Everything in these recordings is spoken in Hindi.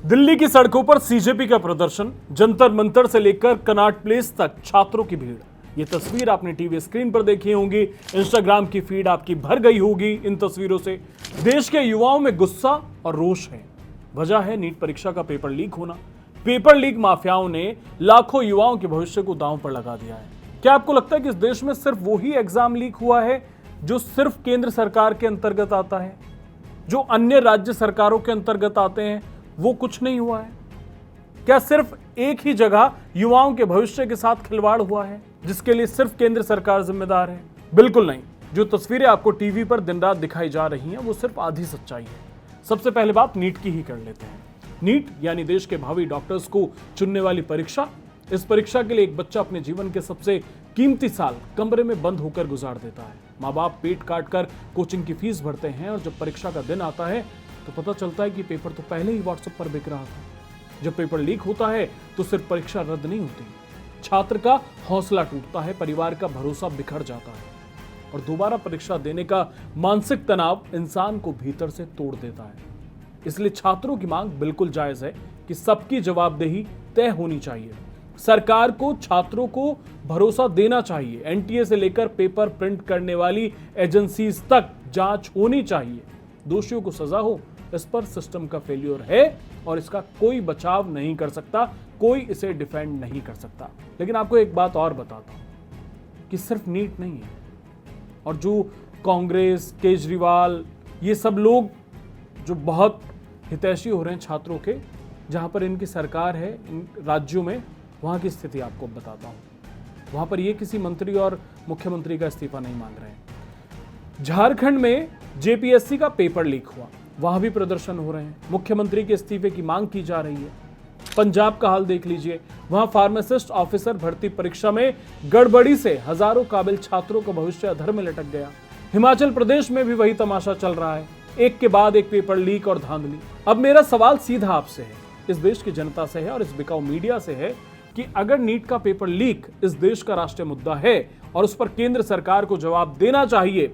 दिल्ली की सड़कों पर सीजेपी का प्रदर्शन, जंतर मंतर से लेकर कनॉट प्लेस तक छात्रों की भीड़। ये तस्वीर आपने टीवी स्क्रीन पर देखी होंगी, इंस्टाग्राम की फीड आपकी भर गई होगी इन तस्वीरों से। देश के युवाओं में गुस्सा और रोष है। वजह है नीट परीक्षा का पेपर लीक होना। पेपर लीक माफियाओं ने लाखों युवाओं के भविष्य को दांव पर लगा दिया है। क्या आपको लगता है कि इस देश में सिर्फ वही एग्जाम लीक हुआ है जो सिर्फ केंद्र सरकार के अंतर्गत आता है? जो अन्य राज्य सरकारों के अंतर्गत आते हैं वो कुछ नहीं हुआ है? क्या सिर्फ एक ही जगह युवाओं के भविष्य के साथ खिलवाड़ हुआ है जिसके लिए सिर्फ केंद्र सरकार जिम्मेदार है? बिल्कुल नहीं। जो तस्वीरें आपको टीवी पर दिन रात दिखाई जा रही हैं वो सिर्फ आधी सच्चाई है। सबसे पहले बात नीट की ही कर लेते हैं। नीट यानी देश के भावी डॉक्टर्स को चुनने वाली परीक्षा। इस परीक्षा के लिए एक बच्चा अपने जीवन के सबसे कीमती साल कमरे में बंद होकर गुजार देता है। माँ बाप पेट काट कर कोचिंग की फीस भरते हैं और जब परीक्षा का दिन आता है तो पता चलता है कि पेपर तो पहले ही व्हाट्सएप पर बिक रहा था। जब पेपर लीक होता है तो सिर्फ परीक्षा रद्द नहीं होती, छात्र का हौसला टूटता है, परिवार का भरोसा बिखर जाता है और दोबारा परीक्षा देने का मानसिक तनाव इंसान को भीतर से तोड़ देता है। इसलिए छात्रों की मांग बिल्कुल जायज है कि सबकी जवाबदेही तय होनी चाहिए। सरकार को छात्रों को भरोसा देना चाहिए। एनटीए से लेकर पेपर प्रिंट करने वाली एजेंसीज तक जांच होनी चाहिए। दोषियों को सजा हो, इस पर सिस्टम का फेल्योर है और इसका कोई बचाव नहीं कर सकता, कोई इसे डिफेंड नहीं कर सकता। लेकिन आपको एक बात और बताता हूं कि सिर्फ नीट नहीं है और जो कांग्रेस, केजरीवाल, ये सब लोग जो बहुत हितैषी हो रहे हैं छात्रों के, जहां पर इनकी सरकार है इन राज्यों में, वहां की स्थिति आपको बताता हूं। वहां पर ये किसी मंत्री और मुख्यमंत्री का इस्तीफा नहीं मांग रहे हैं। झारखंड में जेपीएससी का पेपर लीक हुआ, वहां भी प्रदर्शन हो रहे हैं, मुख्यमंत्री के इस्तीफे की मांग की जा रही है। पंजाब का हाल देख लीजिए, वहां फार्मासिस्ट ऑफिसर भर्ती परीक्षा में गड़बड़ी से हजारों काबिल छात्रों का भविष्य अधर में लटक गया। हिमाचल प्रदेश में भी वही तमाशा चल रहा है, एक के बाद एक पेपर लीक और धांधली। अब मेरा सवाल सीधा आपसे है, इस देश की जनता से है और इस बिकाऊ मीडिया से है कि अगर नीट का पेपर लीक इस देश का राष्ट्रीय मुद्दा है और उस पर केंद्र सरकार को जवाब देना चाहिए,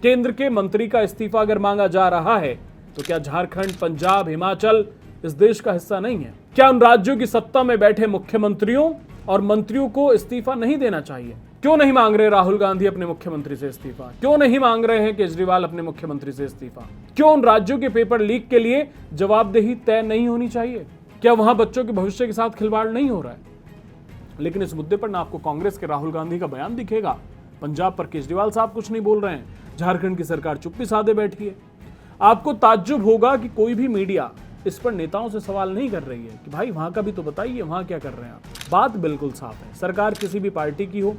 केंद्र के मंत्री का इस्तीफा अगर मांगा जा रहा है, तो क्या झारखंड, पंजाब, हिमाचल इस देश का हिस्सा नहीं है? क्या उन राज्यों की सत्ता में बैठे मुख्यमंत्रियों और मंत्रियों को इस्तीफा नहीं देना चाहिए? क्यों नहीं मांग रहे राहुल गांधी अपने मुख्यमंत्री से इस्तीफा? क्यों नहीं मांग रहे हैं केजरीवाल अपने मुख्यमंत्री से इस्तीफा? क्यों उन राज्यों के पेपर लीक के लिए जवाबदेही तय नहीं होनी चाहिए? क्या वहां बच्चों के भविष्य के साथ खिलवाड़ नहीं हो रहा है? लेकिन इस मुद्दे पर ना आपको कांग्रेस के राहुल गांधी का बयान दिखेगा, पंजाब पर केजरीवाल साहब कुछ नहीं बोल रहे हैं, झारखंड की सरकार चुप्पी साधे बैठी है। आपको ताज्जुब होगा कि कोई भी मीडिया इस पर नेताओं से सवाल नहीं कर रही है कि भाई वहां का भी तो बताइए, वहां क्या कर रहे हैं आप। बात बिल्कुल साफ है, सरकार किसी भी पार्टी की हो,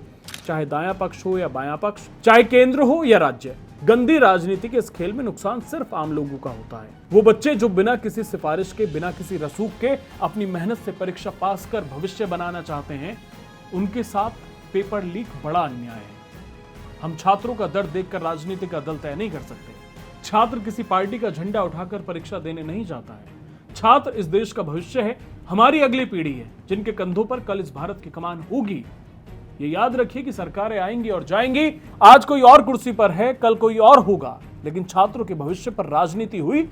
चाहे दायां पक्ष हो या बायां पक्ष, चाहे केंद्र हो या राज्य, गंदी राजनीति के इस खेल में नुकसान सिर्फ आम लोगों का होता है। वो बच्चे जो बिना किसी सिफारिश के, बिना किसी रसूख के अपनी मेहनत से परीक्षा पास कर भविष्य बनाना चाहते हैं, उनके साथ पेपर लीक बड़ा अन्याय है। हम छात्रों का दर्द देखकर राजनीति का दल तय नहीं कर सकते। छात्र किसी पार्टी का झंडा उठाकर परीक्षा देने नहीं जाता है। छात्र इस देश का भविष्य है, हमारी अगली पीढ़ी है, जिनके कंधों पर कल इस भारत की कमान होगी। ये याद रखिए कि सरकारें आएंगी और जाएंगी, आज कोई और कुर्सी पर है, कल कोई और होगा, लेकिन छात्रों के भविष्य पर राजनीति हुई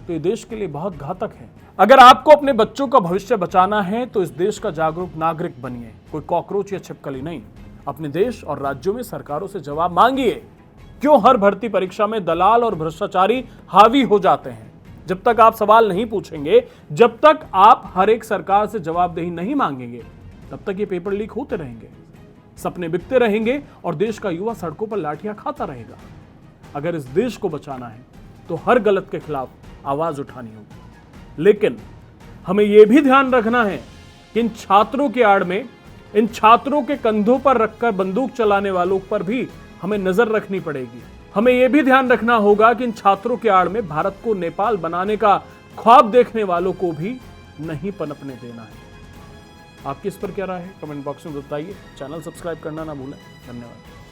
तो ये देश के लिए बहुत घातक है। अगर आपको अपने बच्चों का भविष्य बचाना है तो इस देश का जागरूक नागरिक बनिए, कोई कॉकरोच या छिपकली नहीं। अपने देश और राज्यों में सरकारों से जवाब मांगिए। क्यों हर भर्ती परीक्षा में दलाल और भ्रष्टाचारी हावी हो जाते हैं? जब तक आप सवाल नहीं पूछेंगे, जब तक आप हर एक सरकार से जवाबदेही नहीं मांगेंगे, तब तक ये पेपर लीक होते रहेंगे, सपने बिकते रहेंगे और देश का युवा सड़कों पर लाठियां खाता रहेगा। अगर इस देश को बचाना है तो हर गलत के खिलाफ आवाज उठानी होगी। लेकिन हमें यह भी ध्यान रखना है कि इन छात्रों के आड़ में, इन छात्रों के कंधों पर रखकर बंदूक चलाने वालों पर भी हमें नजर रखनी पड़ेगी। हमें यह भी ध्यान रखना होगा कि इन छात्रों के आड़ में भारत को नेपाल बनाने का ख्वाब देखने वालों को भी नहीं पनपने देना है। आपकी इस पर क्या राय है? कमेंट बॉक्स में बताइए। चैनल सब्सक्राइब करना ना भूलें। धन्यवाद।